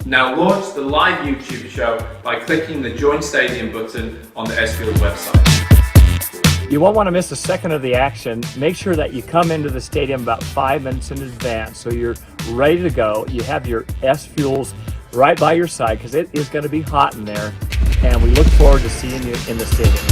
Now launch the live YouTube show by clicking the Join Stadium button on the SFuels website. You won't want to miss a second of the action. Make sure that you come into the stadium about 5 minutes in advance so you're ready to go. You have your SFuels right by your side because it is going to be hot in there. And we look forward to seeing you in the stadium.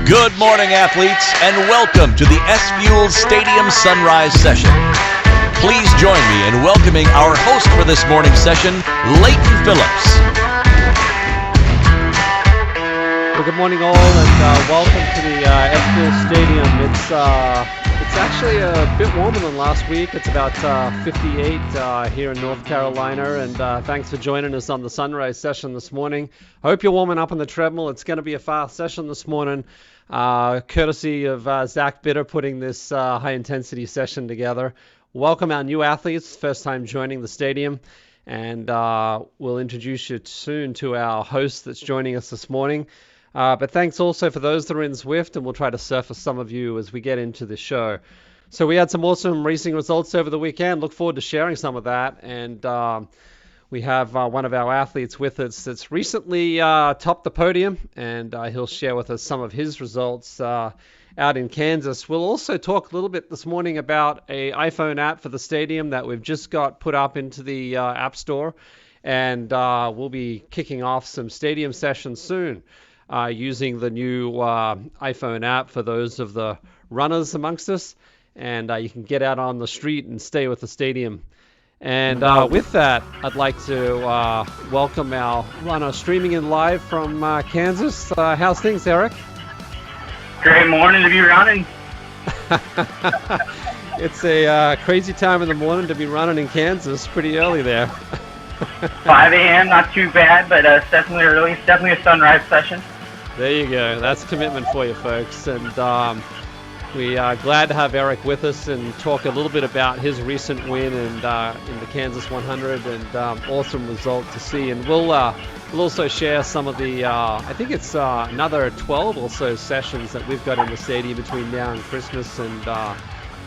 Good morning, athletes, and welcome to the SFuels Stadium Sunrise Session. Please join me in welcoming our host for this morning's session, Leighton Phillips. Well, good morning all, and welcome to the SFuels Stadium. It's actually a bit warmer than last week. It's about 58 here in North Carolina, and thanks for joining us on the Sunrise Session this morning. I hope you're warming up on the treadmill. It's going to be a fast session this morning. Courtesy of Zach Bitter putting this high-intensity session together. Welcome our new athletes, first time joining the stadium, and we'll introduce you soon to our host that's joining us this morning. But thanks also for those that are in Zwift, and we'll try to surface some of you as we get into the show. So we had some awesome racing results over the weekend. Look forward to sharing some of that, and we have one of our athletes with us that's recently topped the podium, and he'll share with us some of his results out in Kansas. We'll also talk a little bit this morning about an iPhone app for the stadium that we've just got put up into the App Store, and we'll be kicking off some stadium sessions soon using the new iPhone app for those of the runners amongst us, and you can get out on the street and stay with the stadium. And with that, I'd like to welcome our runner streaming in live from Kansas. How's things, Eric? Great morning to be running. It's a crazy time in the morning to be running in Kansas, pretty early there. 5 a.m., not too bad, but definitely early. It's definitely a sunrise session. There you go. That's commitment for you folks. And we are glad to have Eric with us and talk a little bit about his recent win and in the Kansas 100, and awesome result to see. And we'll also share some of the, I think it's another 12 or so sessions that we've got in the stadium between now and Christmas, and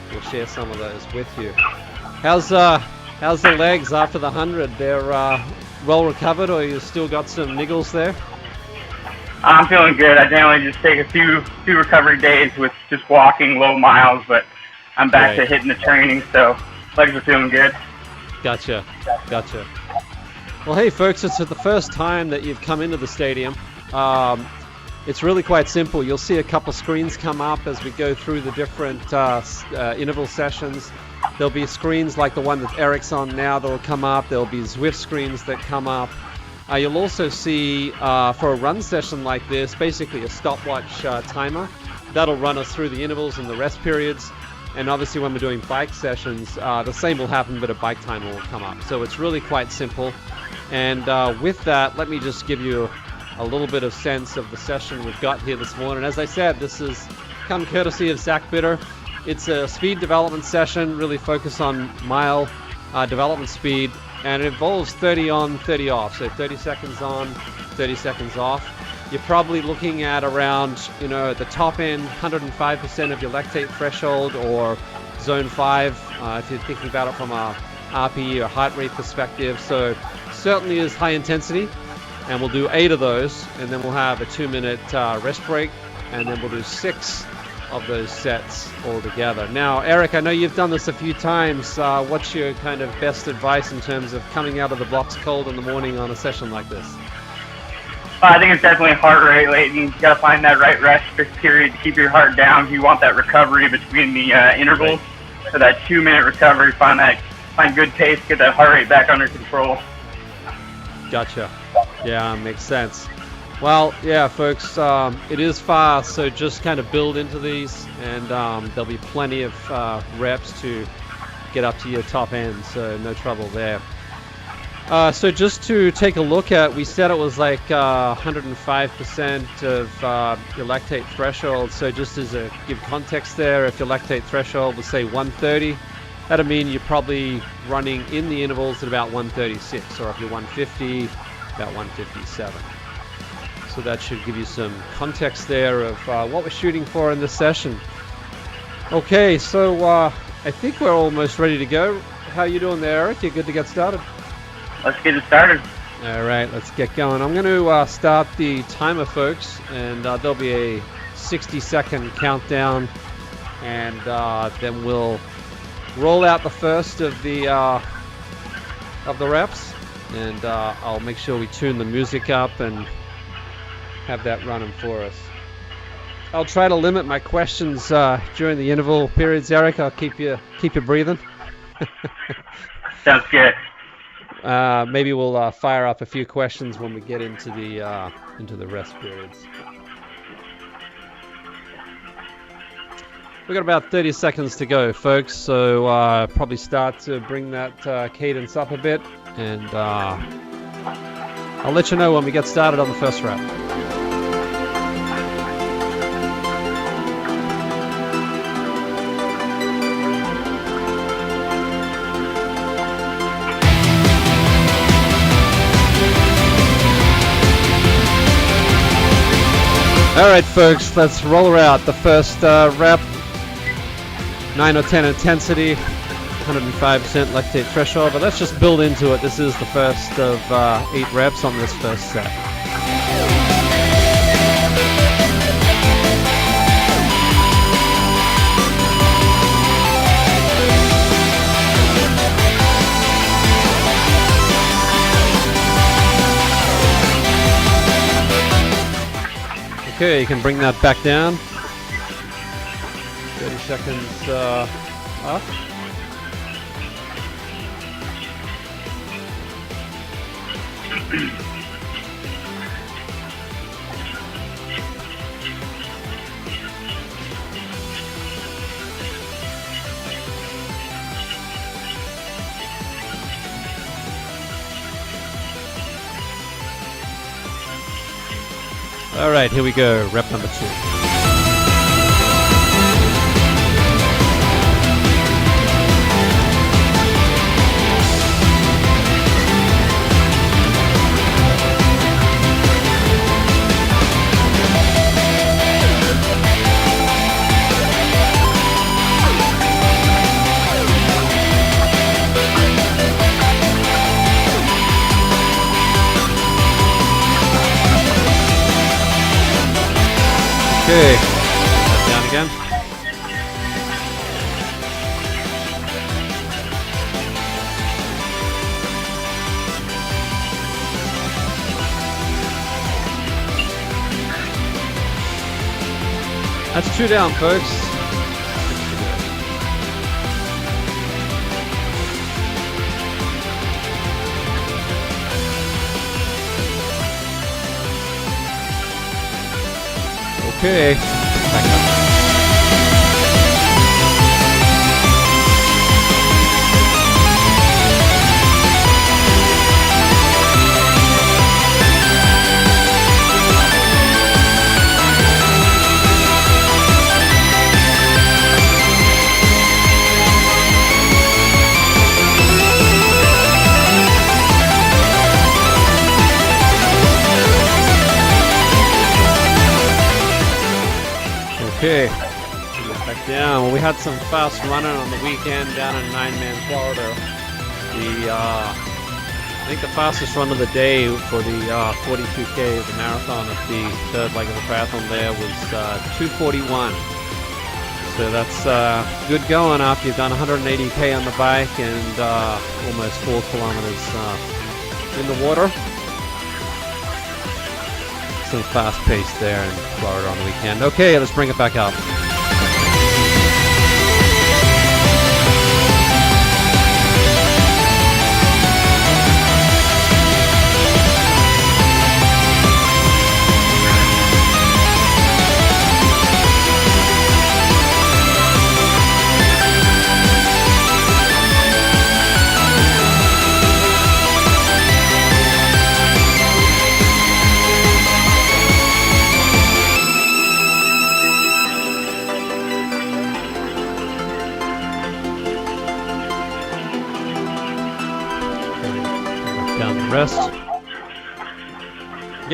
we'll share some of those with you. How's the legs after the 100? They're well recovered, or you still got some niggles there? I'm feeling good. I generally just take a few recovery days with just walking low miles, but I'm back to hitting the training, so legs are feeling good. Gotcha. Well, hey folks, it's the first time that you've come into the stadium. It's really quite simple. You'll see a couple screens come up as we go through the different interval sessions. There'll be screens like the one that Eric's on now that will come up. There'll be Zwift screens that come up. You'll also see, for a run session like this, basically a stopwatch timer. That'll run us through the intervals and the rest periods. And obviously when we're doing bike sessions, the same will happen, but a bike timer will come up. So it's really quite simple. And with that, let me just give you a little bit of sense of the session we've got here this morning. As I said, this is come courtesy of Zach Bitter. It's a speed development session, really focused on mile development speed. And it involves 30 on, 30 off. So 30 seconds on, 30 seconds off. You're probably looking at around, at the top end, 105% of your lactate threshold, or zone 5, if you're thinking about it from a RPE or heart rate perspective. So certainly is high intensity. And we'll do 8 of those, and then we'll have a 2-minute rest break, and then we'll do 6 of those sets all together. Now, Eric, I know you've done this a few times. What's your kind of best advice in terms of coming out of the blocks cold in the morning on a session like this? I think it's definitely heart rate, Leighton. You got to find that right rest period to keep your heart down. You want that recovery between the intervals. Right. So that 2-minute recovery, find good pace, get that heart rate back under control. Gotcha. Yeah, makes sense. Well, yeah, folks, it is fast, so just kind of build into these, and there'll be plenty of reps to get up to your top end, so no trouble there. So just to take a look at, we said it was like 105% of your lactate threshold. So just as a give context there, if your lactate threshold was say 130, that'll mean you're probably running in the intervals at about 136, or if you're 150, about 157. So that should give you some context there of what we're shooting for in this session. Okay, so I think we're almost ready to go. How you doing there, Eric? You good to get started? Let's get it started. All right, let's get going. I'm going to start the timer, folks, and there'll be a 60-second countdown, and then we'll roll out the first of the reps, and I'll make sure we tune the music up and have that running for us. I'll try to limit my questions during the interval periods, Eric. I'll keep you breathing. Sounds good. Maybe we'll fire up a few questions when we get into the rest periods. We've got about 30 seconds to go, folks, so probably start to bring that cadence up a bit, and I'll let you know when we get started on the first rep. All right, folks, let's roll her out. The first rep, 9 or 10 intensity, 105% lactate threshold, but let's just build into it. This is the first of 8 reps on this first set. Okay, you can bring that back down. 30 seconds up. All right, here we go. Rep number 2. Okay, down again. That's 2 down, folks. Okay, back up. Okay, back down. Well, we had some fast running on the weekend down in 9-Man, Florida. I think the fastest run of the day for the 42K of the marathon of the third leg of the triathlon there was 2:41. So that's good going after you've done 180K on the bike and almost 4 kilometers in the water. Some fast pace there in Florida on the weekend. Okay, let's bring it back up.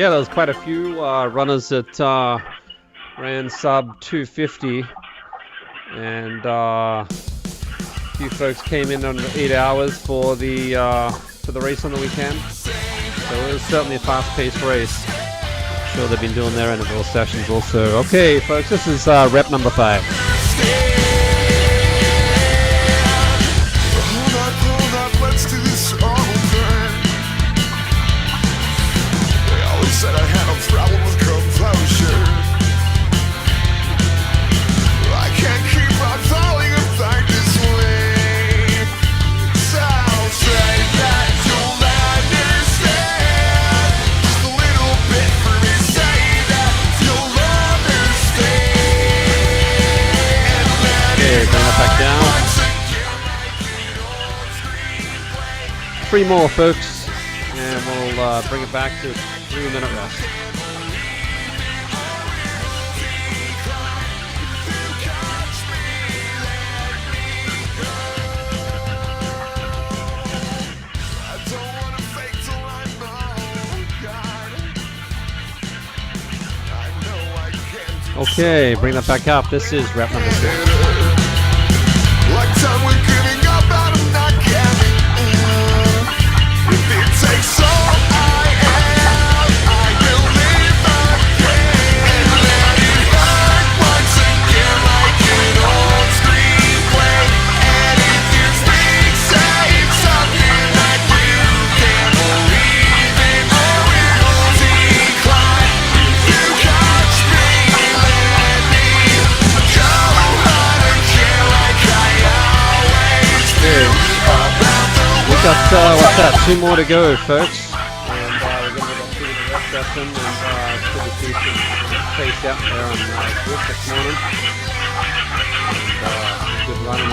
Yeah, there was quite a few runners that ran sub 250, and a few folks came in on 8 hours for the race on the weekend. So it was certainly a fast-paced race. I'm sure they've been doing their interval sessions also. Okay, folks, this is rep number 5. Said I had a problem with composure. I can't keep on falling apart this way. So say that you'll understand. Just a little bit for me. Say that you'll understand. Okay, bring it back down. 3 more, folks, and we'll bring it back to 3-minute rest. Okay, bring that back up. This is rep number 6. Like time we're giving up and I'm not giving in. If it takes all I am, I will live again. And let it hurt once again like an old screenplay. And if you speak, say something that you can't believe in, or it will decline. You catch me, let me go on again like I always do. We've got, what's that, 2 more to go, folks. And we're going to go through the rest session, and it's good to see some pace out there on Wood this morning. And good running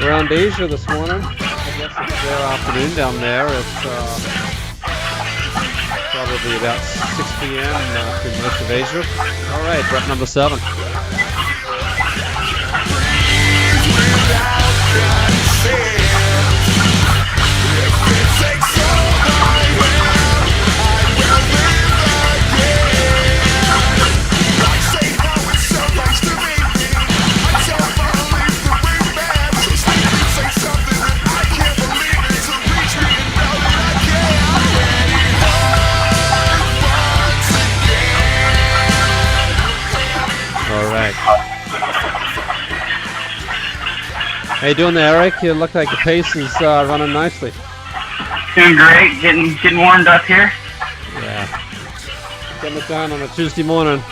around Asia this morning. I guess it's their afternoon down there. It's probably about 6 p.m. For most of Asia. All right, rep number 7. All right. How you doing there, Eric? You look like the pace is running nicely. Doing great, getting warmed up here. Yeah. Getting it done on a Tuesday morning.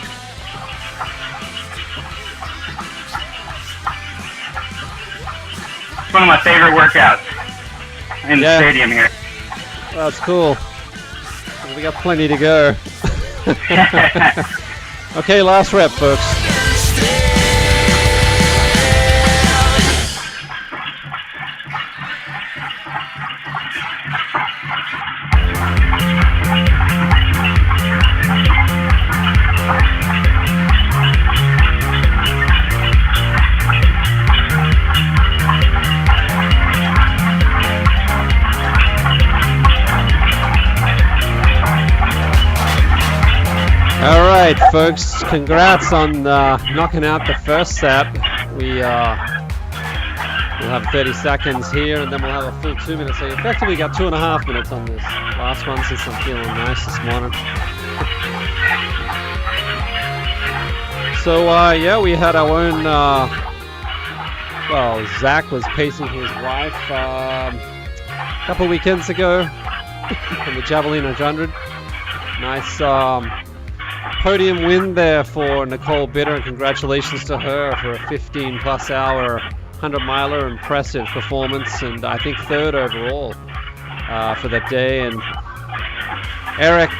It's one of my favorite workouts in the stadium here. Well, that's cool. We got plenty to go. Okay, last rep, folks. All right, folks, congrats on knocking out the first set. We'll have 30 seconds here, and then we'll have a full 2 minutes. So effectively, we got 2.5 minutes on this last one, since I'm feeling nice this morning. So, yeah, we had our own, well, Zach was pacing his wife a couple weekends ago from the Javelin 100. Nice podium win there for Nicole Bitter, and congratulations to her for a 15-plus hour 100-miler. Impressive performance, and I think 3rd overall for that day. And Eric,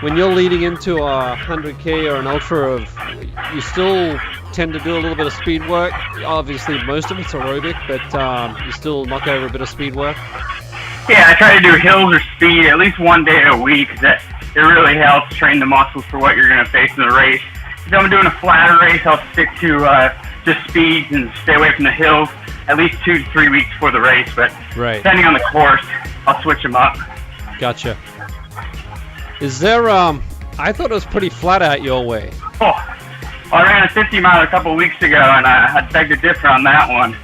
when you're leading into a 100K or an ultra, you still tend to do a little bit of speed work. Obviously, most of it's aerobic, but you still knock over a bit of speed work. Yeah, I try to do hills or speed at least one day a week. It really helps train the muscles for what you're going to face in the race. If I'm doing a flatter race, I'll stick to just speeds and stay away from the hills. at least 2 to 3 weeks before the race. But Right. depending on the course, I'll switch them up. Gotcha. Is there, I thought it was pretty flat out your way. Oh, I ran a 50 mile a couple weeks ago, and I had begged to differ on that one.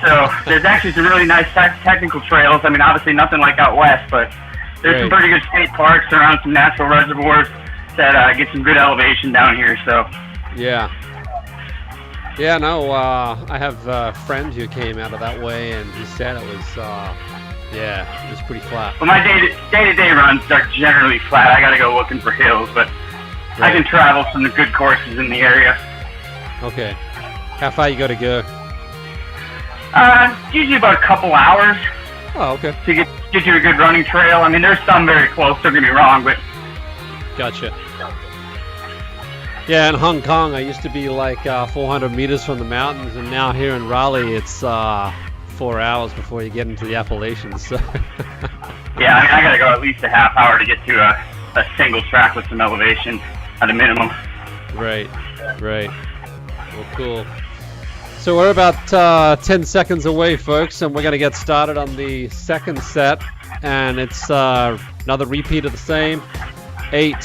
So there's actually some really nice technical trails. I mean, obviously nothing like out west, but there's some pretty good state parks around some natural reservoirs that get some good elevation down here. So Yeah. Yeah, no, I have a friend who came out of that way, and he said it was, yeah, it was pretty flat. well, my day-to-day runs are generally flat. I got to go looking for hills, but I can travel some good courses in the area. Okay. How far you got to go? Usually about a couple hours Oh, okay. to get you a good running trail. I mean, there's some very close, don't get me wrong, but Gotcha. Yeah, in Hong Kong, I used to be like 400 meters from the mountains, and now here in Raleigh, it's 4 hours before you get into the Appalachians. So yeah, I mean, I got to go at least a half hour to get to a single track with some elevation at a minimum. Right. Well, cool. So we're about 10 seconds away, folks, and we're going to get started on the second set. And it's another repeat of the same. 8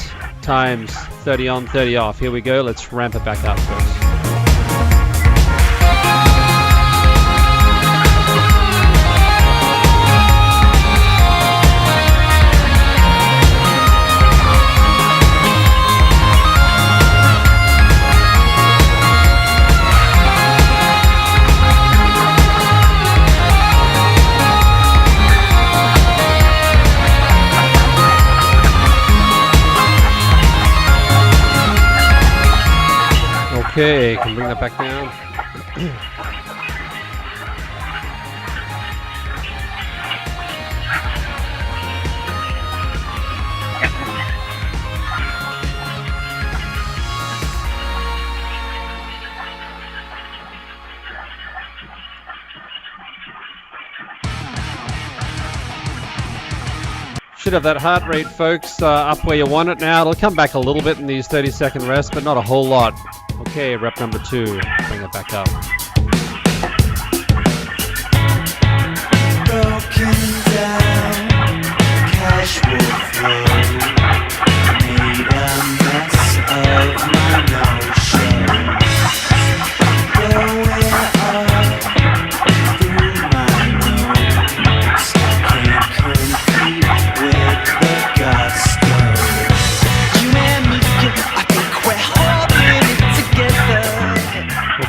times 30 on, 30 off. Here we go. Let's ramp it back up, folks. Okay, can bring that back down. Should have that heart rate, folks, up where you want it now. It'll come back a little bit in these 30-second rests, but not a whole lot. Okay, rep number 2. Bring it back up. Broken down, casual flow, made a mess of my notions, blowing up through my nose, can't compete with the gusto. You and me together, I think we're holding it together.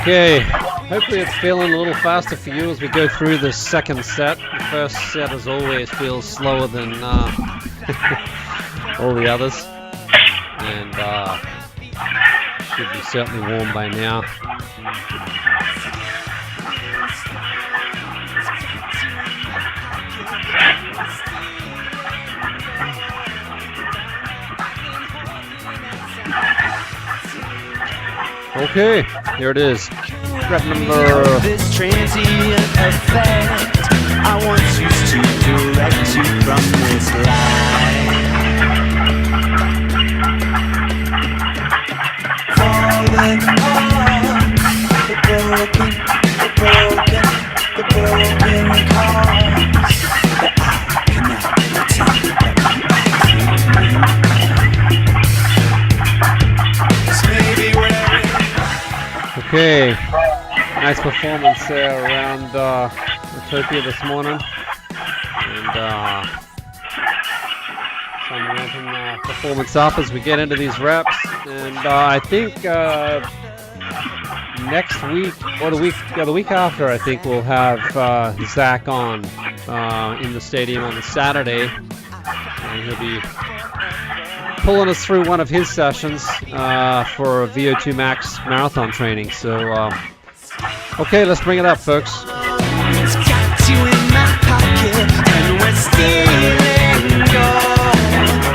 Okay, hopefully it's feeling a little faster for you as we go through the second set. The first set, as always, feels slower than all the others. And should be certainly warm by now. Okay, here it is. Rep number... This transient effect, I once used to direct you from this line. Falling on the broken cause that I cannot pretend. Maybe where Okay, nice performance there around Utopia this morning, and some ramping performance up as we get into these reps. And I think next week or the week after, I think we'll have Zach on in the stadium on the Saturday, and he'll be pulling us through one of his sessions for a VO2 Max marathon training. So, okay, let's bring it up, folks. it's got you in my pocket and we're still letting go.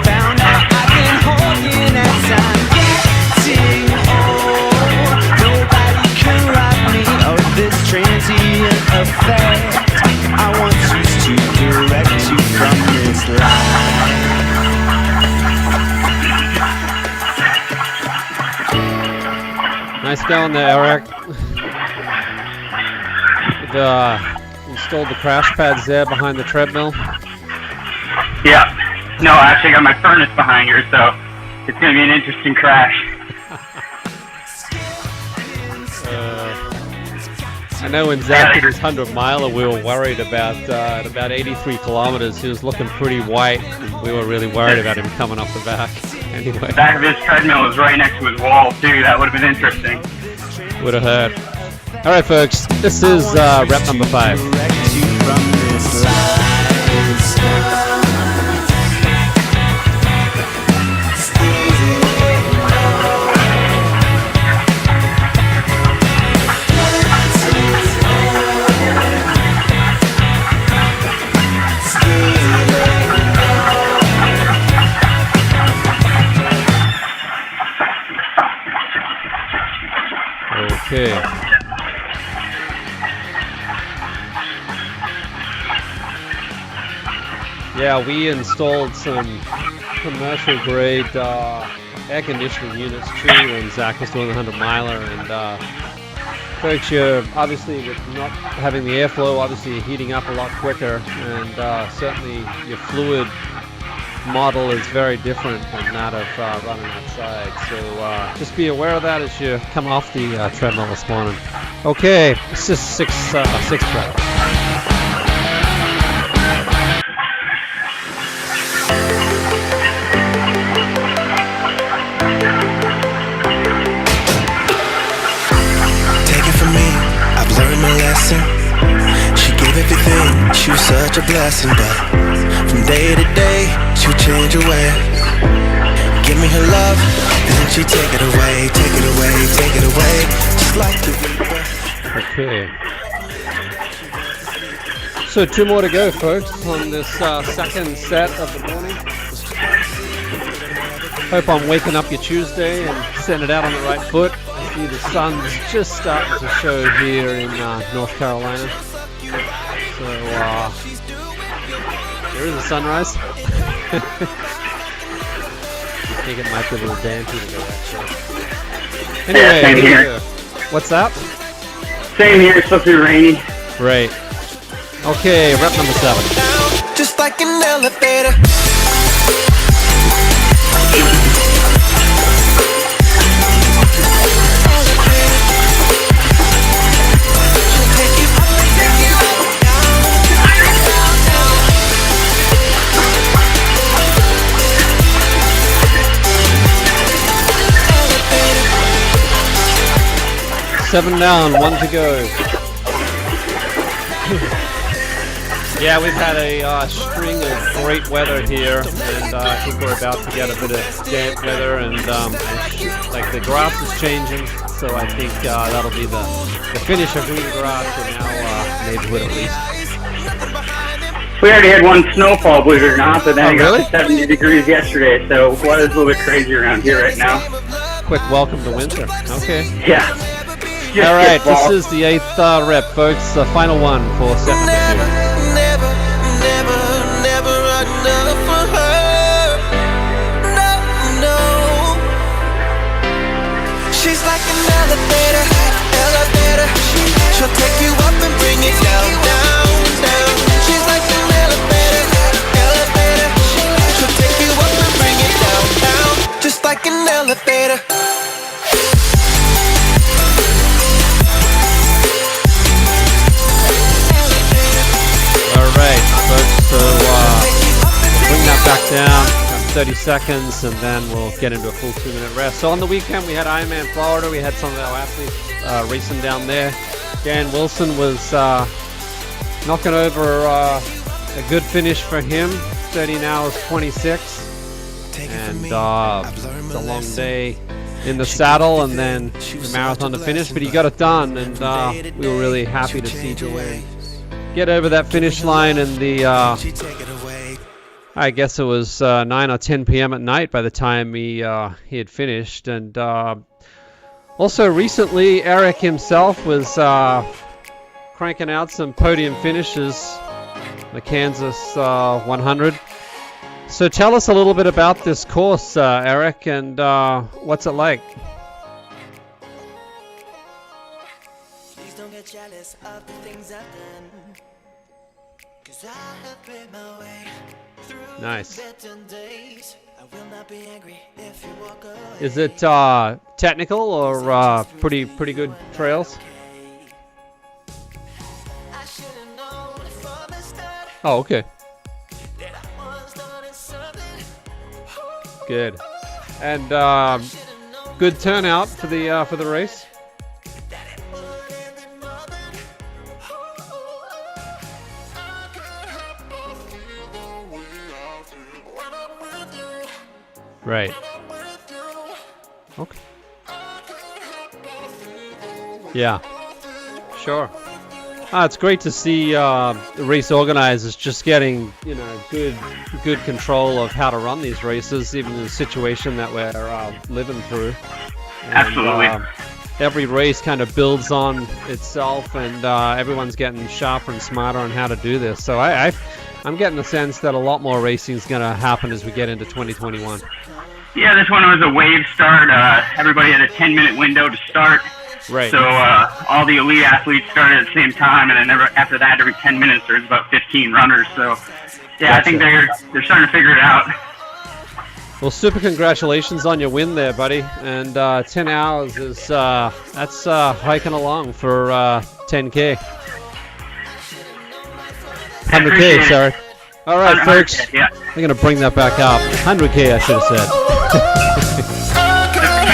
Found out I've been holding as I'm getting old. Nobody can rob me of this transient effect. I once used to direct you from this life. Nice going there, Eric. installed the crash pads there behind the treadmill. Yeah. No, I actually got my furnace behind here, so it's going to be an interesting crash. I know when Zach did his 100-miler, we were worried about at about 83 kilometers. He was looking pretty white, and we were really worried about him coming off the back. Anyway, The back of his treadmill was right next to his wall, too. That would have been interesting. would have hurt. All right, folks, this is rep number 5. Okay. Yeah, we installed some commercial grade air conditioning units too when Zach was doing the 100-miler, and folks, you're obviously, with not having the airflow, obviously you're heating up a lot quicker, and certainly your fluid model is very different than that of running outside. So just be aware of that as you come off the treadmill this morning. Okay, this is sixth rep. Take it from me, I've learned my lesson. She gave everything, she was such a blessing, but from day to day, she would change her ways. Give me her love, and then she'd take it away, take it away, take it away, just like the reaper. Okay. So 2 more to go, folks, on this second set of the morning. Hope I'm waking up your Tuesday and sending it out on the right foot. I see the sun's just starting to show here in North Carolina. So there is a sunrise. I think it might be a little dampy today, actually. Anyway, same here. What's that? Same here, it's supposed to be rainy. Right. Okay, rep number 7. Just like an elevator. Seven down, 1 to go. Yeah, we've had a string of great weather here, and I think we're about to get a bit of damp weather, and like the grass is changing, so I think that'll be the finish of green grass in our neighborhood at least. We already had one snowfall, believe it or not, but then it got really? to 70 degrees yesterday, so weather's a little bit crazy around here right now. Quick welcome to winter. Okay. Yeah. Just All right, get fall. this is the 8th rep, folks. The final one for set number 2. Never, never, never enough for her. No, no. She's like an elevator, elevator. She'll take you up and bring it down, down, down. She's like an elevator, elevator. She'll take you up and bring it down, down. Just like an elevator. Alright, folks, so we'll bring that back down, 30 seconds, and then we'll get into a full 2-minute rest. So on the weekend, we had Ironman Florida. We had some of our athletes racing down there. Dan Wilson was knocking over a good finish for him, 30 hours 26. And it's a long day in the saddle, and then the marathon to finish, but he got it done, and we were really happy to see Joanne get over that finish line in the, I guess it was 9 or 10 p.m. at night by the time he had finished. And also recently, Eric himself was cranking out some podium finishes, the Kansas 100. So tell us a little bit about this course, Eric, and what's it like? Please don't get jealous. careless of the things I've done. 'Cause I have made my way through Nice. better days. I will not be angry if you walk away. Is it technical or pretty good trails? I should have known from the start Oh, okay. that I was doing something. Good. And good turnout for the race. Right. Okay. Yeah. Sure. It's great to see the race organizers just getting, good control of how to run these races, even in the situation that we're living through. And, Absolutely. Every race kind of builds on itself, and everyone's getting sharper and smarter on how to do this. So I'm getting the sense that a lot more racing is going to happen as we get into 2021. Yeah, this one was a wave start. Everybody had a 10-minute window to start. Right. So all the elite athletes started at the same time, and then after that, every 10 minutes, there's about 15 runners. So, yeah, I think they're starting to figure it out. Well, super congratulations on your win there, buddy. And 10 hours is that's hiking along for 10K. 100K, sorry. All right, folks. Yeah. I'm going to bring that back up. 100K, I should have said.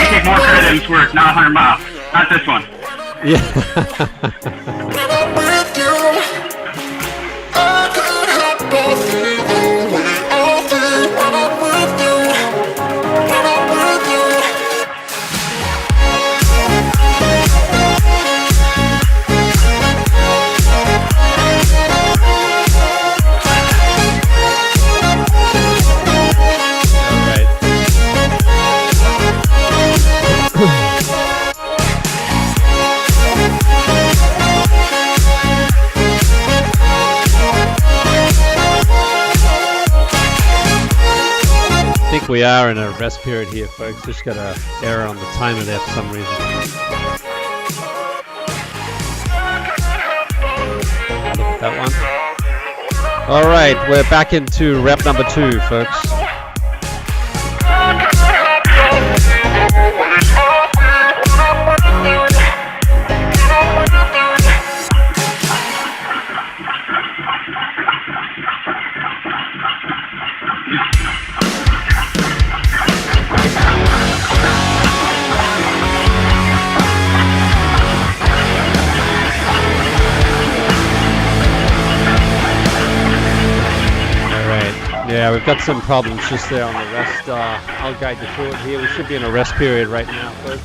You take more credit than it's worth, not 100 miles. Not this one. Yeah. When I'm with you, I can't help but feel the way I feel. When I'm with you, when I'm with you. I think we are in a rest period here, folks. Just got an error on the timer there for some reason. Look at that one. All right, we're back into rep number 2, folks. Yeah, we've got some problems just there on the rest. I'll guide you through it here. We should be in a rest period right now, folks.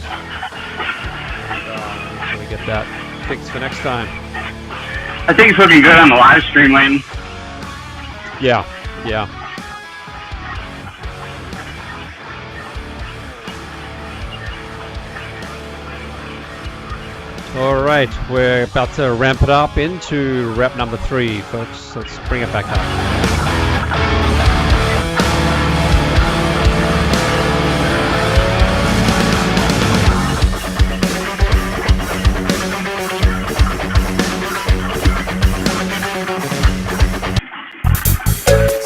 And make sure we get that fixed for next time. I think it's looking good on the live stream, Layton. Yeah, yeah. All right, we're about to ramp it up into rep number 3, folks. Let's bring it back up.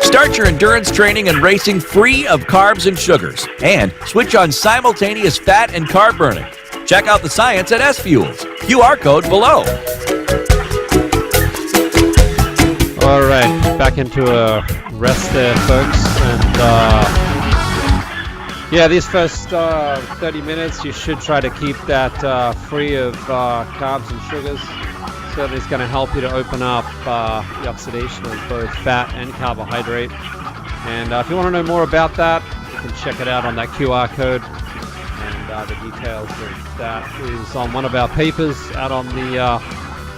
Start your endurance training and racing free of carbs and sugars, and switch on simultaneous fat and carb burning. Check out the science at SFuels. QR code below. All right, back into a rest there, folks. And yeah, these first 30 minutes, you should try to keep that free of carbs and sugars. Certainly it's going to help you to open up the oxidation of both fat and carbohydrate. And if you want to know more about that, you can check it out on that QR code. And the details of that is on one of our papers out on the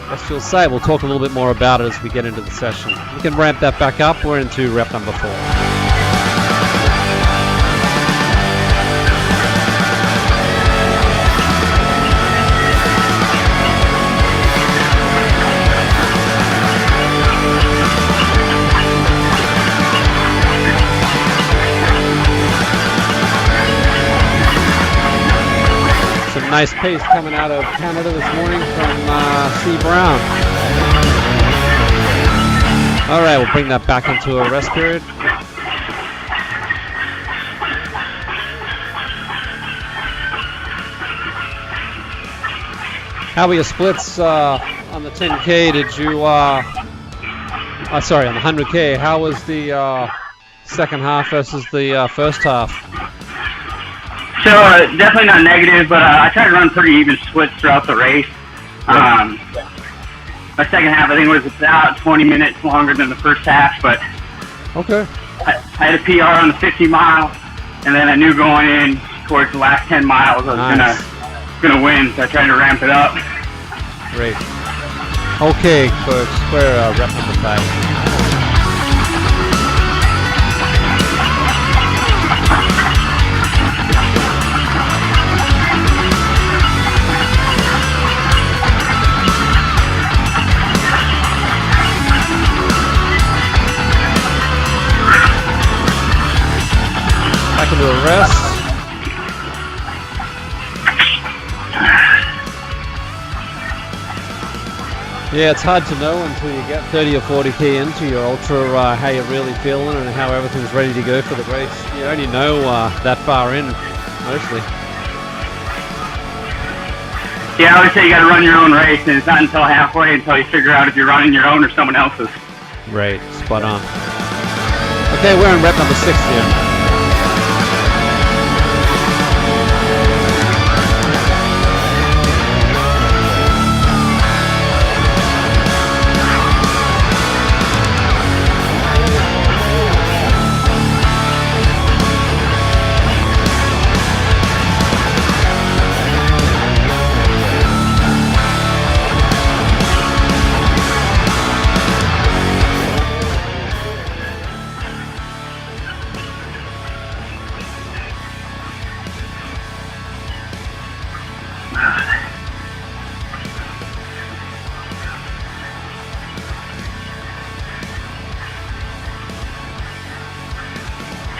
SFuels site. We'll talk a little bit more about it as we get into the session. We can ramp that back up. We're into rep number 4. nice pace coming out of Canada this morning from C. Brown. All right, we'll bring that back into a rest period. How were your splits on the 10K? Did you, sorry, on the 100K, how was the second half versus the first half? So definitely not negative, but I tried to run pretty even splits throughout the race. My second half, I think, was about 20 minutes longer than the first half, but okay. I had a PR on the 50 mile, and then I knew going in towards the last 10 miles I was gonna win, so I tried to ramp it up. Great. Okay, folks, we're rep number 5. Back into a rest. Yeah, it's hard to know until you get 30 or 40K into your ultra how you're really feeling and how everything's ready to go for the race. You only know that far in, mostly. Yeah, I always say you got to run your own race, and it's not until halfway until you figure out if you're running your own or someone else's. Right, spot on. Okay, we're in rep number 6 here.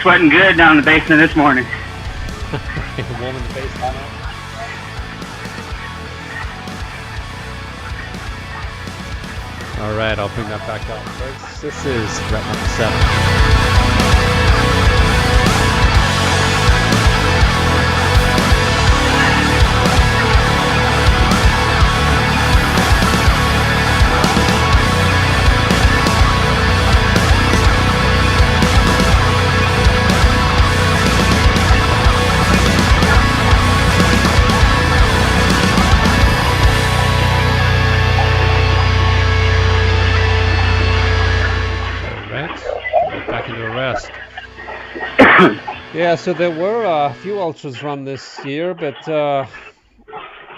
Sweating good down in the basement this morning. Warm in the basement. All right, I'll bring that back up, folks. This is rep number 7. Yeah, so there were a few ultras run this year, but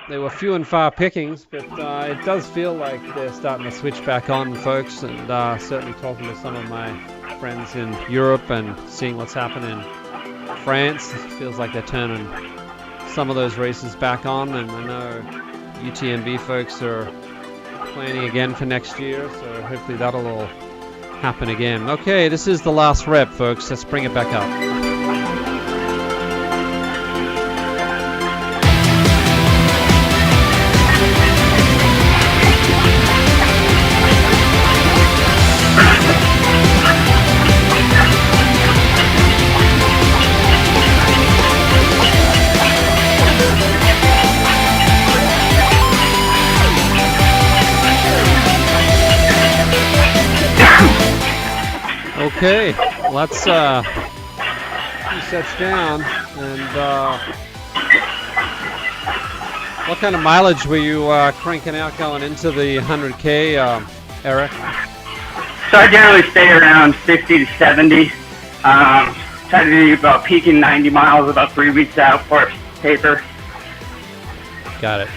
they were few and far pickings. But it does feel like they're starting to switch back on, folks. And certainly talking to some of my friends in Europe and seeing what's happening in France, it feels like they're turning some of those races back on. And I know UTMB folks are planning again for next year, so hopefully that'll all happen again. Okay, this is the last rep, folks. Let's bring it back up. Okay, let's two sets down, and what kind of mileage were you cranking out going into the 100K, Eric? So I generally stay around 60 to 70. Try to do about peaking 90 miles about 3 weeks out for paper. Got it.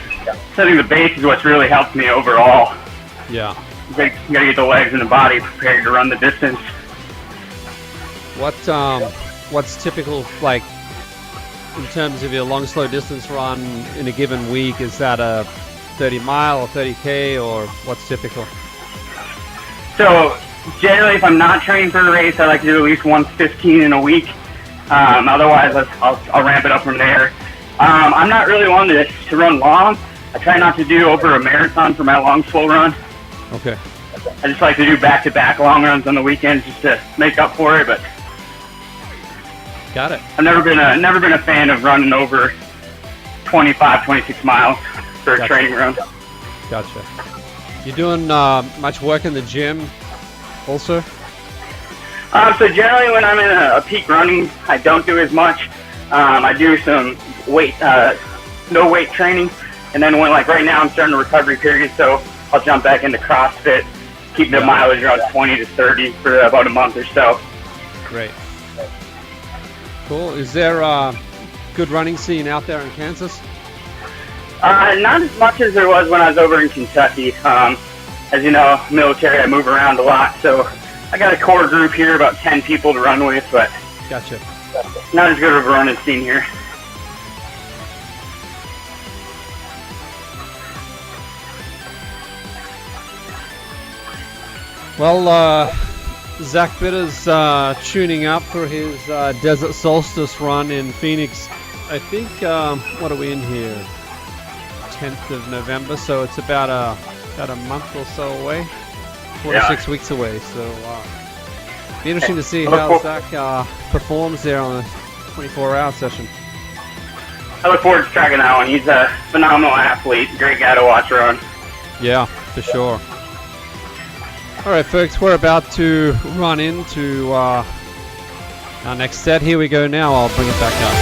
Setting the base is what's really helped me overall. Yeah. You gotta get the legs and the body prepared to run the distance. What's typical, like, in terms of your long, slow distance run in a given week? Is that a 30 mile or 30K, or what's typical? So generally, if I'm not training for a race, I like to do at least 115 in a week. Otherwise, I'll ramp it up from there. I'm not really one to run long. I try not to do over a marathon for my long, slow run. Okay. I just like to do back-to-back long runs on the weekends just to make up for it. But Got it. I've never been a fan of running over 25, 26 miles for a training run. Gotcha. You doing much work in the gym also? So generally when I'm in a peak running, I don't do as much. I do some no weight training. And then when, like right now, I'm starting a recovery period, so I'll jump back into CrossFit, keep the mileage around 20 to 30 for about a month or so. Great. Cool. Is there a good running scene out there in Kansas? Not as much as there was when I was over in Kentucky. As you know, military, I move around a lot, so I got a core group here, about 10 people to run with, but Gotcha. not as good of a running scene here. Well, Zach Bitter's tuning up for his Desert Solstice run in Phoenix. I think, what are we in here? 10th of November, so it's about a month or so away. 46 weeks away, so be interesting to see how Zach performs there on a 24-hour session. I look forward to tracking that one. He's a phenomenal athlete, great guy to watch run. Yeah, for sure. All right, folks, we're about to run into our next set. Here we go now. I'll bring it back up.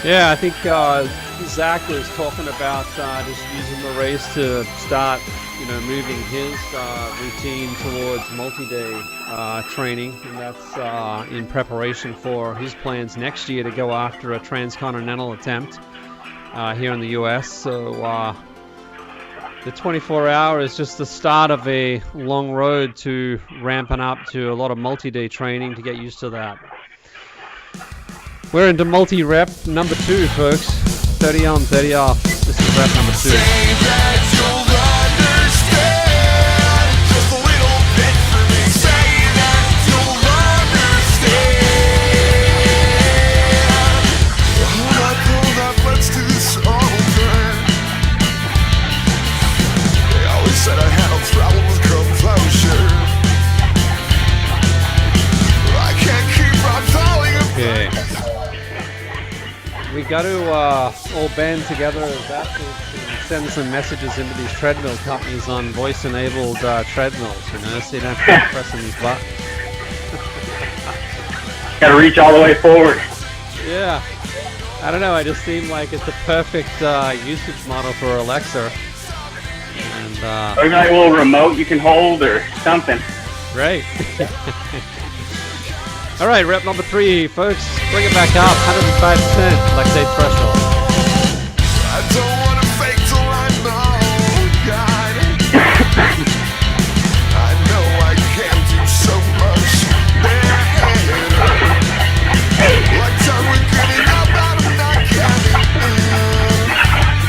Yeah, I think Zach was talking about just using the race to start, moving his routine towards multi-day training, and that's in preparation for his plans next year to go after a transcontinental attempt here in the U.S. So the 24-hour is just the start of a long road to ramping up to a lot of multi-day training to get used to that. We're into multi-rep number 2, folks. 30 on, 30 off. This is rep number 2. Okay. We got to all band together as athletes and send some messages into these treadmill companies on voice-enabled treadmills, so you don't have to press these buttons. Got to reach all the way forward. Yeah. I don't know, I just seem like it's a perfect usage model for Alexa. And, or got a little remote you can hold or something. Right. All right, rep number 3, folks. Bring it back up, 105% lactate threshold. I don't want to fake till I know, God. I know I can't do so much better. Like time we're getting up out of not counting.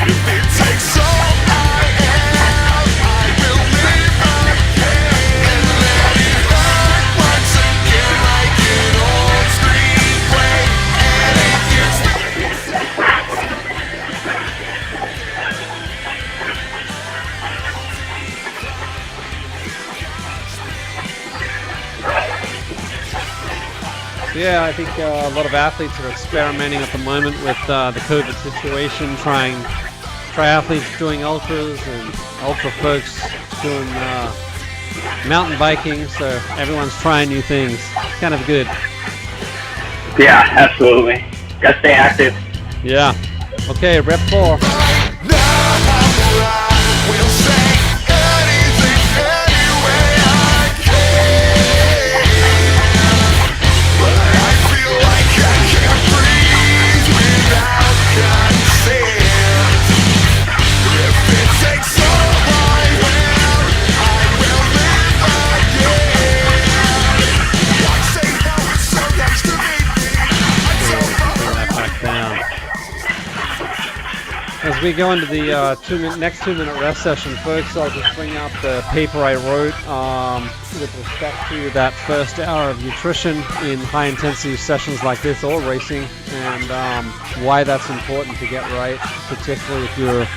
If it takes all I am, I will live again and let it hurt once again like an old screenplay. And it gets me. Yeah, I think a lot of athletes are experimenting at the moment with the COVID situation, triathletes doing ultras and ultra folks doing mountain biking, so everyone's trying new things. Kind of good. Yeah, absolutely. Got to stay active. Yeah. Okay, rep 4. But I feel like I can't breathe without God. we go into the next 2-minute rest session, folks, I'll just bring up the paper I wrote with respect to that first hour of nutrition in high-intensity sessions like this or racing, and why that's important to get right, particularly if you've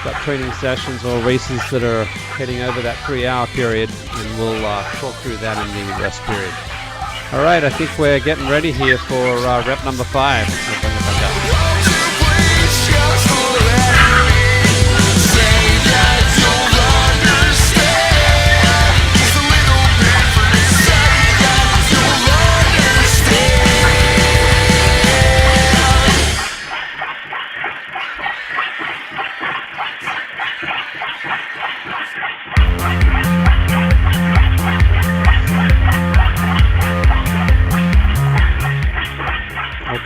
got training sessions or races that are heading over that 3-hour period, and we'll talk through that in the rest period. All right, I think we're getting ready here for rep number 5. We'll bring it back up.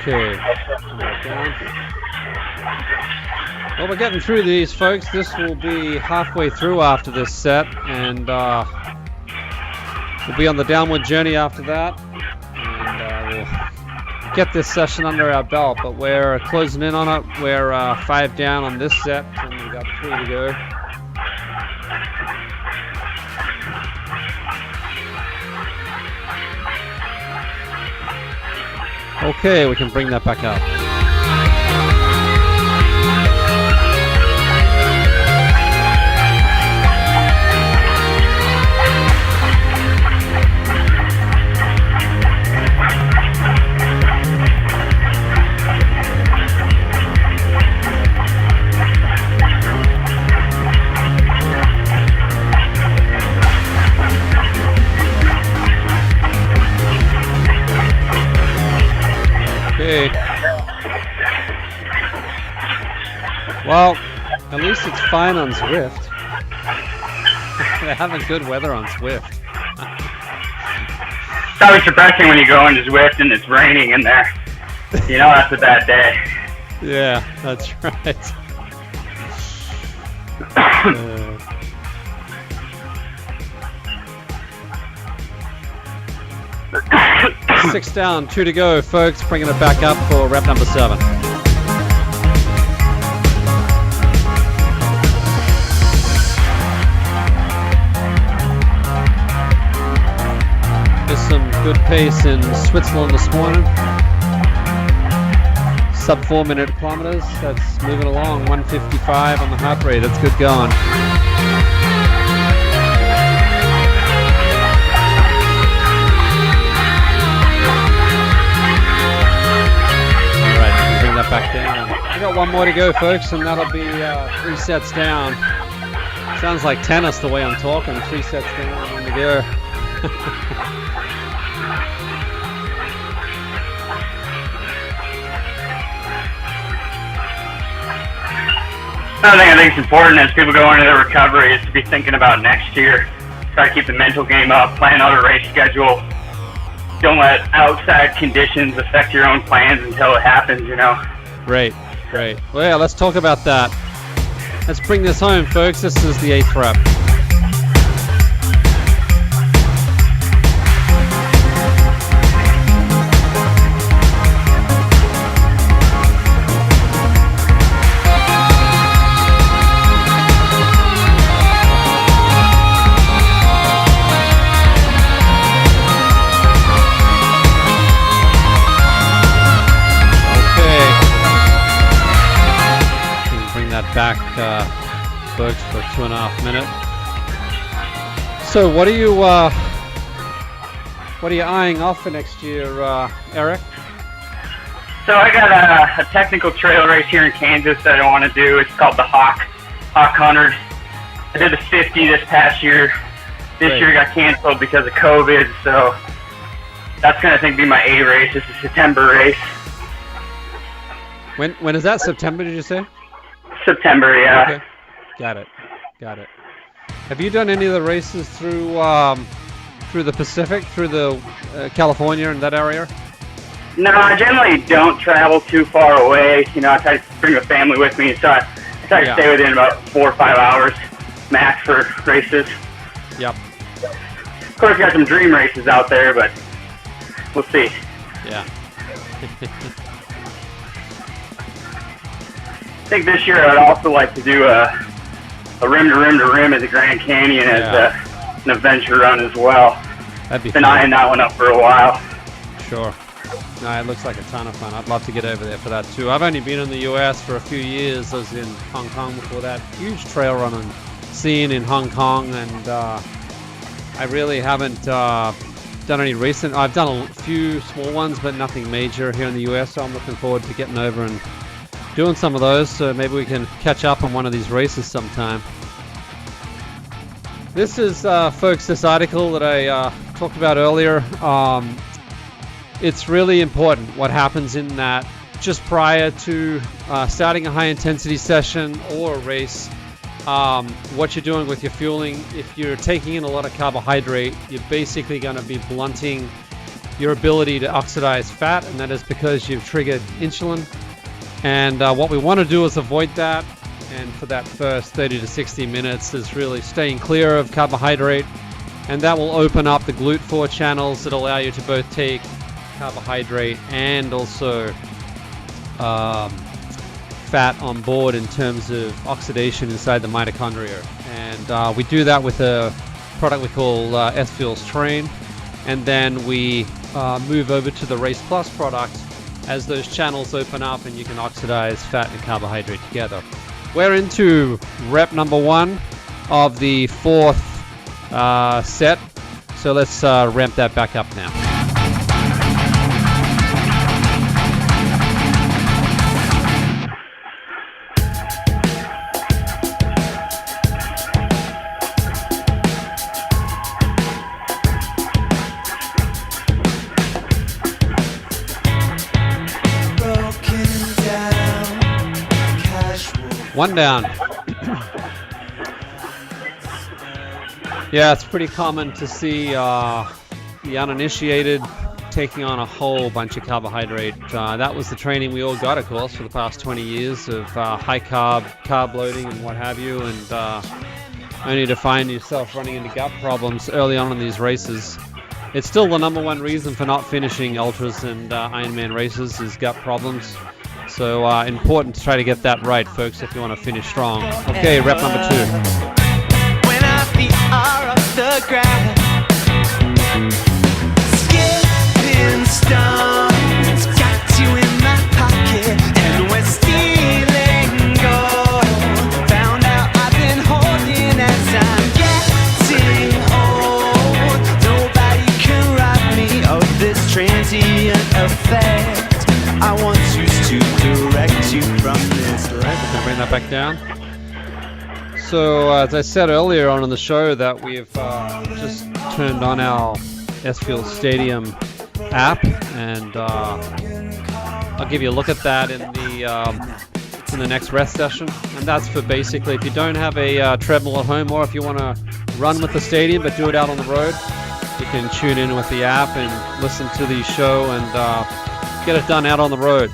Okay, down. Well, we're getting through these, folks. This will be halfway through after this set, and we'll be on the downward journey after that, and we'll get this session under our belt, but we're closing in on it. We're 5 down on this set, and we've got 3 to go. Okay, we can bring that back up. Well, at least it's fine on Zwift. They're having good weather on Zwift. It's always depressing when you go into Zwift and it's raining in there. You know that's a bad day. Yeah, that's right. 6 down, 2 to go, folks. Bringing it back up for rep number 7. Some good pace in Switzerland this morning. Sub 4-minute kilometers. That's moving along. 155 on the heart rate. That's good going. All right, we can bring that back down. We got 1 more to go, folks, and that'll be 3 sets down. Sounds like tennis the way I'm talking. 3 sets down, 1 to go. Another thing I think is important as people go into their recovery is to be thinking about next year. Try to keep the mental game up, plan out a race schedule. Don't let outside conditions affect your own plans until it happens, you know. Great. Well, yeah, let's talk about that. Let's bring this home, folks. This is the 8th rep. Back, folks, for 2.5 minutes. So, what are you eyeing off for next year, Eric? So I got a technical trail race here in Kansas that I want to do. It's called the Hawk 100. I did the 50 this past year. This year got canceled because of COVID, so that's gonna, I think, be my A race. It's a September race. When is that? September, did you say? September, yeah. Okay. Got it. Have you done any of the races through the Pacific, through the California and that area? No, I generally don't travel too far away. You know, I try to bring the family with me, so I try to stay within about 4 or 5 hours max for races. Yep. Of course, got some dream races out there, but we'll see. Yeah. think this year I'd also like to do a rim to rim to rim at the Grand Canyon as an adventure run as well. That'd be Been fun. eyeing that one up for a while. Sure. No, it looks like a ton of fun. I'd love to get over there for that too. I've only been in the US for a few years. I was in Hong Kong before that. Huge trail running scene in Hong Kong, and I really haven't done any recent. I've done a few small ones, but nothing major here in the US, so I'm looking forward to getting over and doing some of those, so maybe we can catch up on one of these races sometime. This is, folks, this article that I talked about earlier. It's really important what happens in that just prior to starting a high intensity session or a race. What you're doing with your fueling. If you're taking in a lot of carbohydrate, you're basically going to be blunting your ability to oxidize fat, and that is because you've triggered insulin. And what we want to do is avoid that. And for that first 30 to 60 minutes is really staying clear of carbohydrate, and that will open up the GLUT4 channels that allow you to both take carbohydrate and also fat on board in terms of oxidation inside the mitochondria. And we do that with a product we call SFuels Train, and then we move over to the Race Plus product as those channels open up and you can oxidize fat and carbohydrate together. We're into rep number 1 of the 4th set, so let's ramp that back up now. One down. Yeah, it's pretty common to see the uninitiated taking on a whole bunch of carbohydrate. That was the training we all got, of course, for the past 20 years of high carb loading and what have you, and only to find yourself running into gut problems early on in these races. It's still the number 1 reason for not finishing ultras and Ironman races is gut problems. So important to try to get that right, folks, if you want to finish strong. Okay, rep number 2. When our feet are off the ground, skipping stones, got you in my pocket, and we're stealing gold. Found out I've been holding as I'm getting old. Nobody can rob me of this transient effect. I want you to direct you from this All right, we can bring that back down. So, as I said earlier on in the show, that we've just turned on our SFuels Stadium app, and I'll give you a look at that in the next rest session. And that's for basically if you don't have a treadmill at home, or if you want to run with the stadium but do it out on the road, you can tune in with the app and listen to the show and get it done out on the road.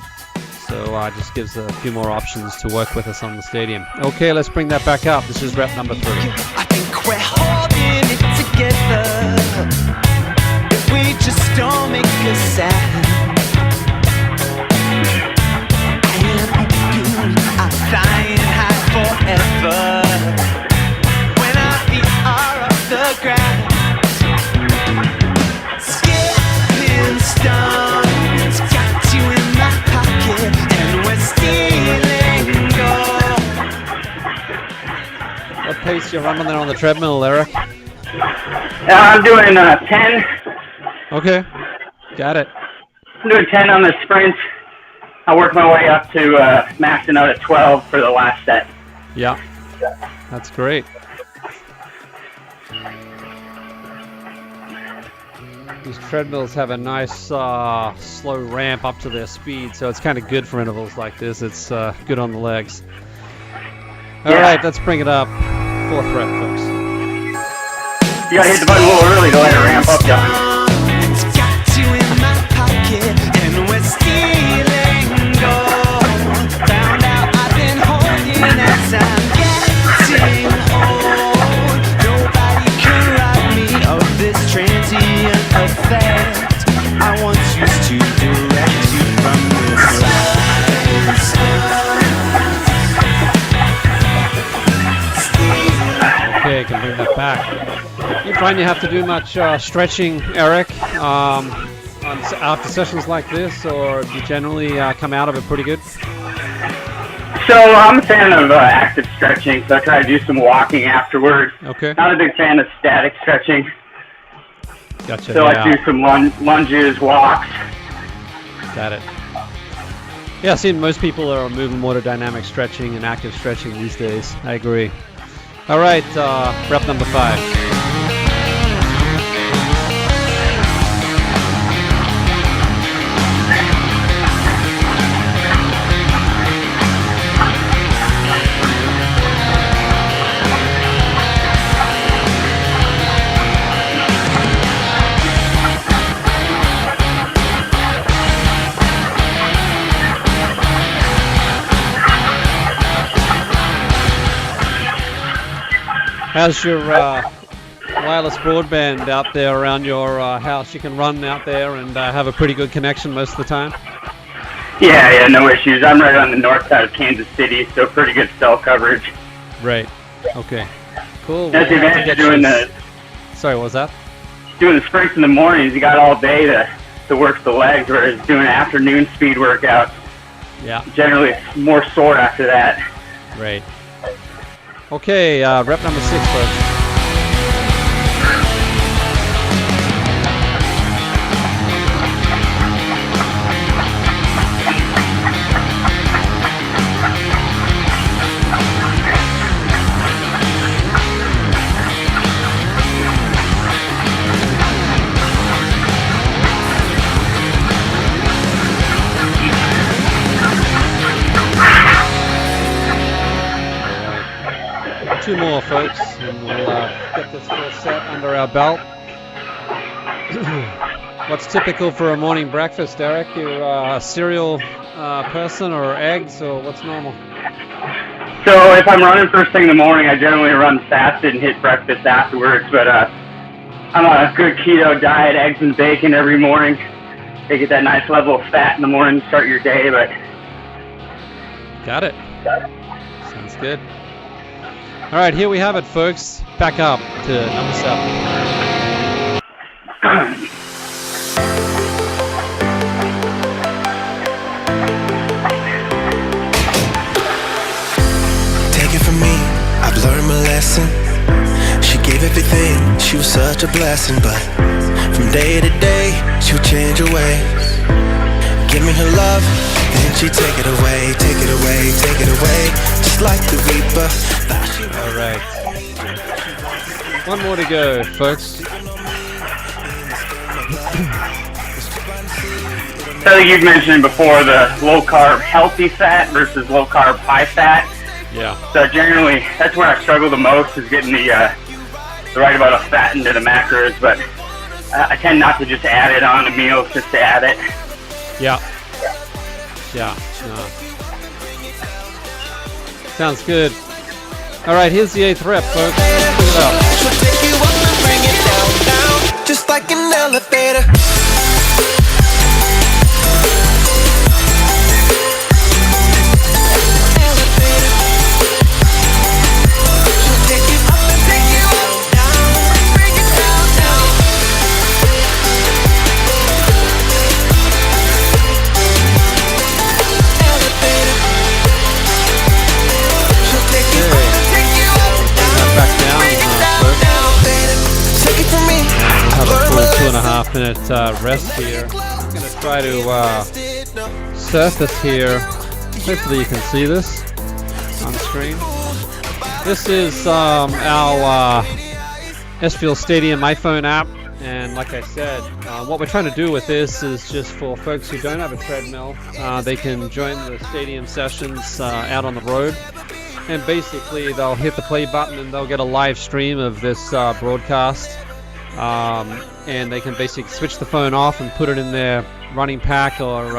So just gives a few more options to work with us on the stadium. Okay, let's bring that back up. This is rep number 3. I think we're holding it together. If we just don't make a sound, and you are flying high forever. When our feet are off the ground, skipping stones, got you in my pocket, and we're stealing gold. What pace you running there on the treadmill, Eric? I'm doing 10. Okay, got it. I'm doing 10 on the sprint. I work my way up to maxing out at 12 for the last set. Yeah, that's great. These treadmills have a nice slow ramp up to their speed, so it's kind of good for intervals like this. It's good on the legs. All right, let's bring it up. 4th rep, folks. You gotta hit the button a little early to let it ramp up, y'all. It's got you in my pocket, and we're stealing gold. Found out I've been holding as I'm getting old. Nobody can rob me of this transient effect. I want you to direct you from this life. back. You find you have to do much stretching, Eric, after sessions like this, or do you generally come out of it pretty good? So I'm a fan of active stretching, so I try to do some walking afterwards. Okay. Not a big fan of static stretching. Gotcha. So I do some lunges, walks. Got it. Yeah, I've seen most people are moving more to dynamic stretching and active stretching these days. I agree. All right, rep number 5. How's your wireless broadband out there around your house? You can run out there and have a pretty good connection most of the time? Yeah, no issues. I'm right on the north side of Kansas City, so pretty good cell coverage. Right. Okay. Cool. That's the advantage of doing the... Sorry, what was that? Doing the sprints in the mornings, you got all day to work the legs, whereas doing afternoon speed workouts, generally it's more sore after that. Right. Okay, rep number 6, folks. Two more, folks, and we'll get this first set under our belt. What's typical for a morning breakfast, Eric? You're a cereal person, or eggs, or what's normal? So if I'm running first thing in the morning, I generally run fasted and hit breakfast afterwards, but I'm on a good keto diet, eggs and bacon every morning. They get that nice level of fat in the morning to start your day, but... Got it. Sounds good. All right, here we have it, folks. Back up to number 7. Take it from me, I've learned my lesson. She gave everything, she was such a blessing. But from day to day, she would change her ways. Give me her love, then she'd take it away, take it away, take it away. Just like the reaper. All right. One more to go, folks. I think you've mentioned before the low-carb healthy fat versus low-carb high fat. Yeah. So generally, that's where I struggle the most, is getting the right amount of fat into the macros, but I tend not to just add it on to meals just to add it. Yeah. Yeah. No. Sounds good. All right, here's the 8th rep, folks. Check it out. She'll take you up and bring it down, down, just like an elevator. Have a full 2.5 minute rest here. I'm going to try to surface here. Hopefully you can see this on the screen. This is our SFuels Stadium iPhone app, and like I said, what we're trying to do with this is just for folks who don't have a treadmill, they can join the stadium sessions out on the road, and basically they'll hit the play button and they'll get a live stream of this broadcast. And they can basically switch the phone off and put it in their running pack or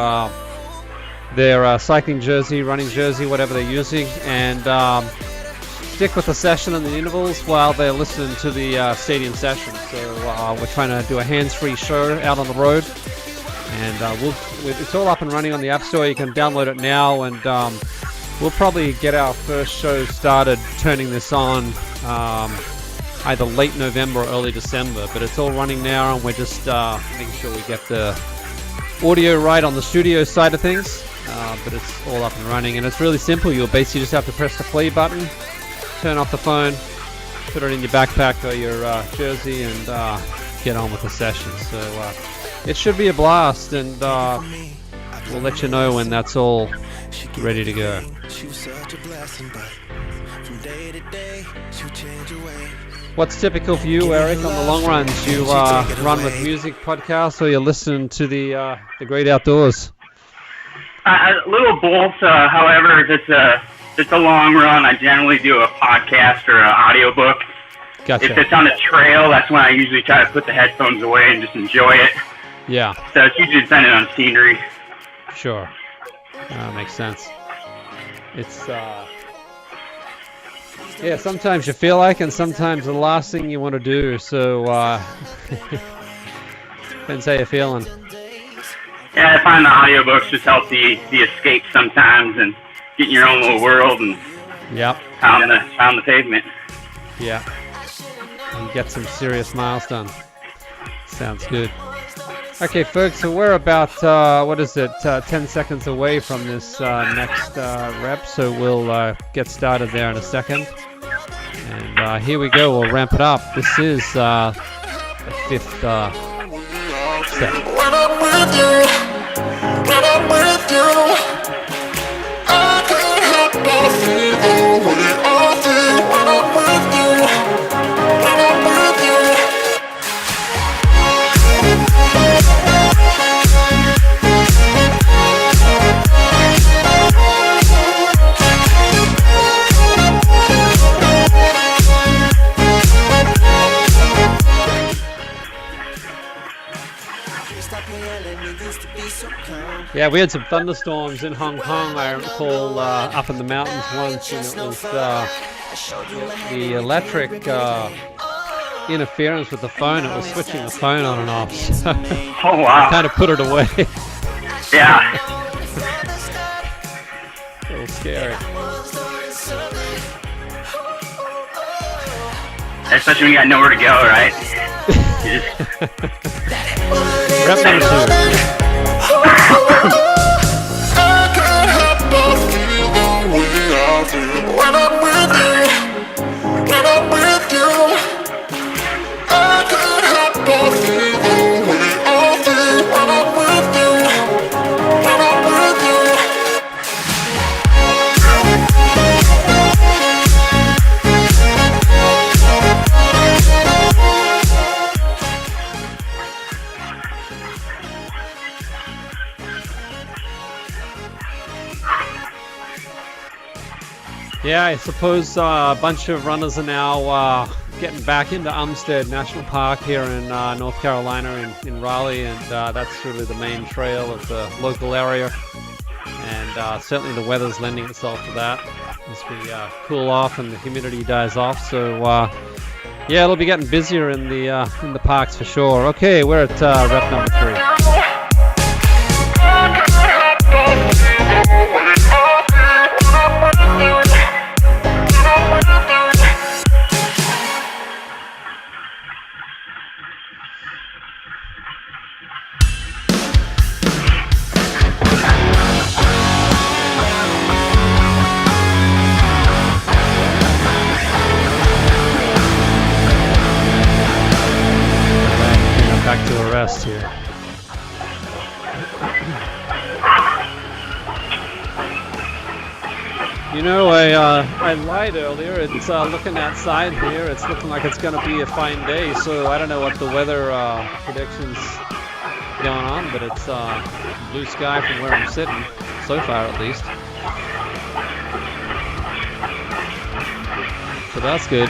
their cycling jersey, running jersey, whatever they're using, and stick with the session and the intervals while they're listening to the stadium session. So we're trying to do a hands-free show out on the road, and it's all up and running on the App Store. You can download it now, and we'll probably get our first show started turning this on. either late November or early December. But it's all running now, and we're just making sure we get the audio right on the studio side of things. But it's all up and running, and it's really simple. You'll basically just have to press the play button, turn off the phone, put it in your backpack or your jersey, and get on with the session. So it should be a blast, and we'll let you know when that's all ready to go. What's typical for you, Eric, on the long runs? You run with music, podcasts, or you listen to the great outdoors? A little both. However, if it's a long run, I generally do a podcast or an audiobook. Gotcha. If it's on a trail, that's when I usually try to put the headphones away and just enjoy it. Yeah. So it's usually dependent on scenery. Sure. Makes sense. It's yeah, sometimes you feel like, and sometimes the last thing you want to do. So depends how you're feeling. Yeah, I find the audiobooks just help the escape sometimes and get in your own little world and pound the pavement. Yeah. And get some serious miles done. Sounds good. Okay, folks, so we're about, 10 seconds away from this next rep, so we'll get started there in a second. And here we go, we'll ramp it up. This is the fifth step. When I'm with you, I can't help but feel the way I feel. When I'm with you, when I'm with you. Yeah, we had some thunderstorms in Hong Kong, I recall, up in the mountains once, and it was the electric interference with the phone. It was switching the phone on and off. So Oh, wow. kind of put it away. Yeah. A little scary. Especially when you got nowhere to go, right? You just... Rep number 2. I can't help but feel the way I feel. When I'm with you, when I'm with you. I can't help but feel the way I feel. When I'm with you, when I'm with you. Yeah, I suppose a bunch of runners are now getting back into Umstead National Park here in North Carolina in Raleigh, and that's really the main trail of the local area. And certainly the weather's lending itself to that as we cool off and the humidity dies off. So yeah, it'll be getting busier in the parks for sure. Okay, we're at rep number 3. Back to a rest here. You know, I lied earlier. It's looking outside here. It's looking like it's going to be a fine day. So I don't know what the weather predictions going on, but it's blue sky from where I'm sitting so far, at least. So that's good.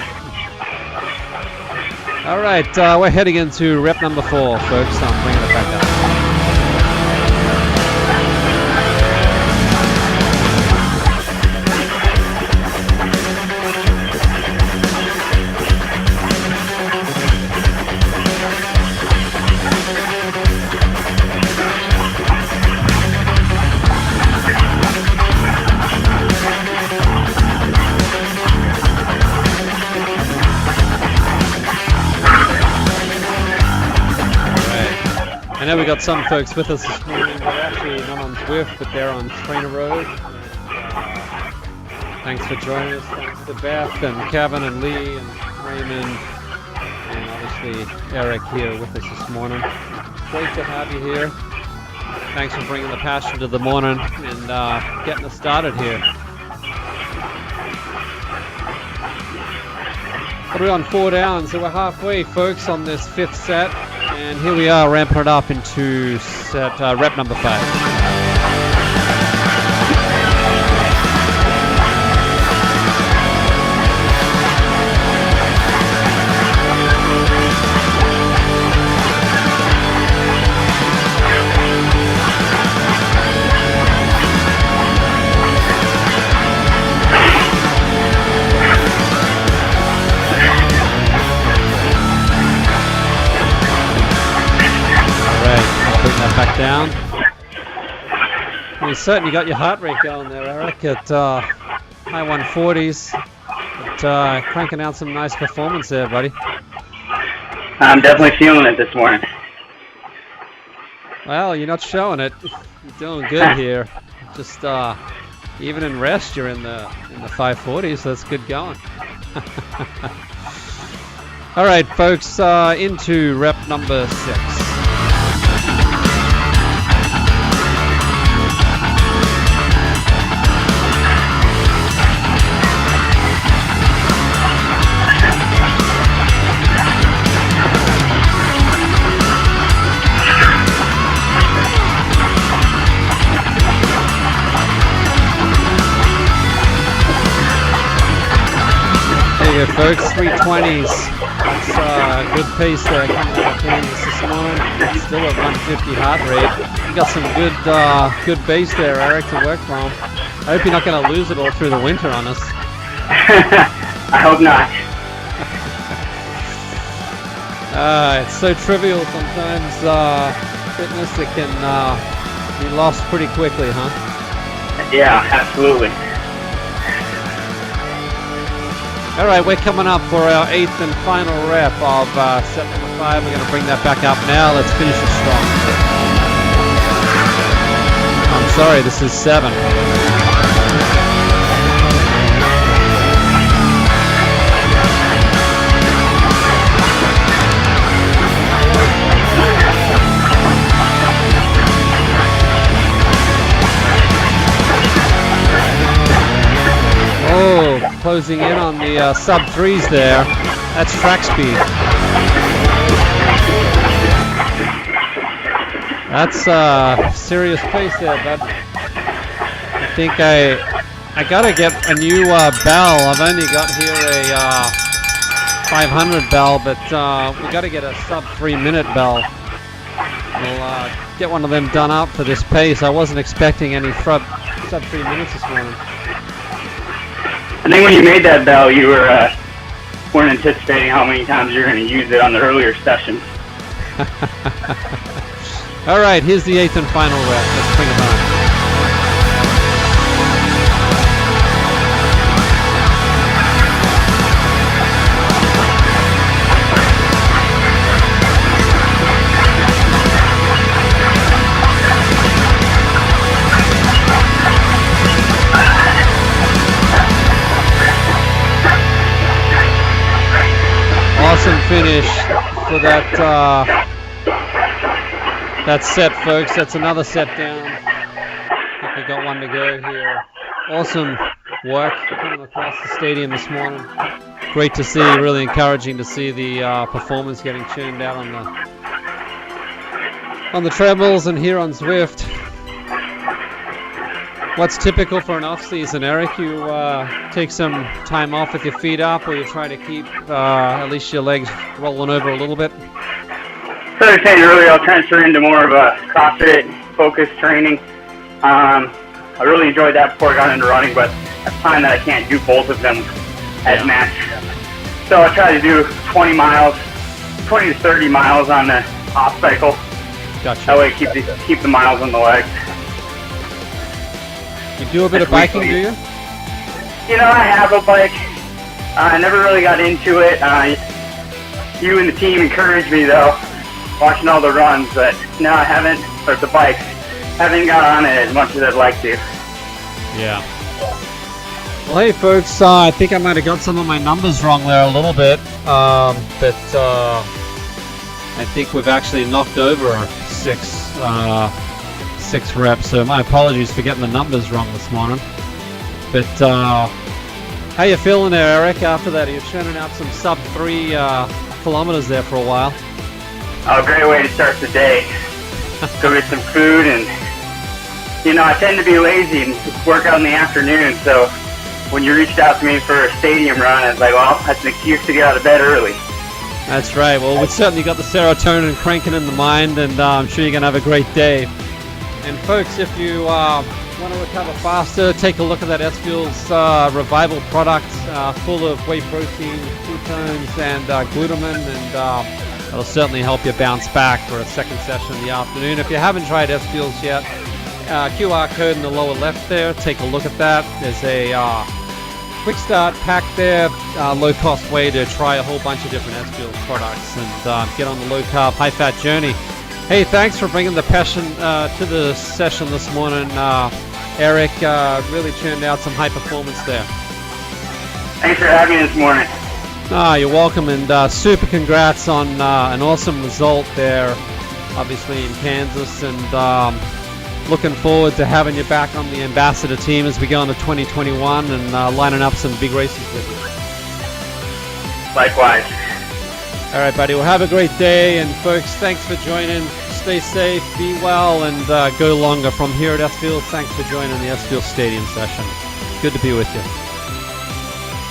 All right, we're heading into rep number 4, folks. I'm bringing it back up. know we got some folks with us this morning. They're actually not on Zwift, but they're on Trainer Road. Thanks for joining us. Thanks to Beth and Kevin and Lee and Raymond and obviously Eric here with us this morning. Great to have you here. Thanks for bringing the passion to the morning and getting us started here. But we're on 4 down, so we're halfway, folks, on this 5th set. And here we are ramping it up into rep number 5. Back down. You certainly got your heart rate going there, Eric, at high 140s. But, cranking out some nice performance there, buddy. I'm definitely feeling it this morning. Well, you're not showing it. You're doing good here. Just even in rest, you're in the 540s, so that's good going. All right, folks, into rep number 6. There you go, folks, 320s. That's a good pace there coming out of Kansas this morning. Still at 150 heart rate. You got some good base there, Eric, to work from. I hope you're not going to lose it all through the winter on us. I hope not. It's so trivial sometimes, fitness, it can be lost pretty quickly, huh? Yeah, absolutely. All right, we're coming up for our 8th and final rep of set number 5. We're going to bring that back up now. Let's finish it strong. I'm sorry, this is 7. Closing in on the sub 3s there. That's track speed. That's serious pace there, bud. I think I gotta get a new bell. I've only got here a 500 bell, but we gotta get a sub 3-minute bell. We'll get one of them done up for this pace. I wasn't expecting any sub 3 minutes this morning. I think when you made that bell, you weren't anticipating how many times you're going to use it on the earlier sessions. All right, here's the 8th and final rep. Let's bring it on. Awesome finish for that set, folks. That's another set down. I think we got one to go here. Awesome work coming across the stadium this morning. Great to see, really encouraging to see the performance getting churned out on the treadmills and here on Zwift. What's typical for an off-season, Eric? You take some time off with your feet up, or you try to keep at least your legs rolling over a little bit? So I was saying earlier, I'll transfer into more of a CrossFit-focused training. I really enjoyed that before I got into running, but I find that I can't do both of them at max. So I try to do 20 to 30 miles on the off cycle. Gotcha. That way keep the miles on the legs. You do a bit of biking, do you? You know, I have a bike. I never really got into it. You and the team encouraged me, though. watching all the runs, but now I haven't, or the bikes, haven't got on it as much as I'd like to. Yeah. Well, hey folks, I think I might have got some of my numbers wrong there a little bit, but I think we've actually knocked over six reps, so my apologies for getting the numbers wrong this morning. But how you feeling there, Eric, after that? You're churning out some sub 3 kilometers there for a while. Oh, great way to start the day. Go get some food, and I tend to be lazy and just work out in the afternoon, so when you reached out to me for a stadium run, I was like, well, that's an excuse to get out of bed early. That's right. Well, we've certainly got the serotonin cranking in the mind, and I'm sure you're going to have a great day. And folks, if you want to recover faster, take a look at that SFuels Revival product, full of whey protein, ketones, and glutamine, and it'll certainly help you bounce back for a second session in the afternoon. If you haven't tried SFuels yet, QR code in the lower left there, take a look at that. There's a quick start pack there, low-cost way to try a whole bunch of different SFuels products and get on the low-carb, high-fat journey. Hey, thanks for bringing the passion to the session this morning, Eric. Really churned out some high performance there. Thanks for having me this morning. You're welcome, and super congrats on an awesome result there, obviously in Kansas, and looking forward to having you back on the ambassador team as we go into 2021 and lining up some big races with you. Likewise. All right, buddy. Well, have a great day. And folks, thanks for joining. Stay safe, be well, and go longer. From here at SFuels, thanks for joining the SFuels Stadium session. Good to be with you.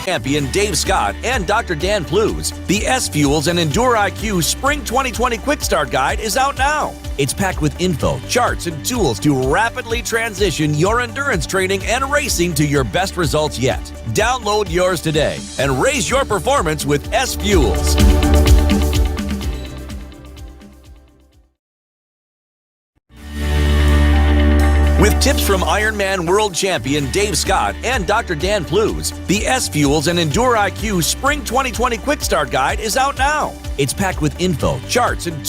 Champion Dave Scott and Dr. Dan Plews. The SFuels and Endure IQ Spring 2020 Quick Start Guide is out now. It's packed with info, charts, and tools to rapidly transition your endurance training and racing to your best results yet. Download yours today and raise your performance with SFuels. With tips from Ironman World Champion Dave Scott and Dr. Dan Plews, the SFuels and Endure IQ Spring 2020 Quick Start Guide is out now. It's packed with info, charts, and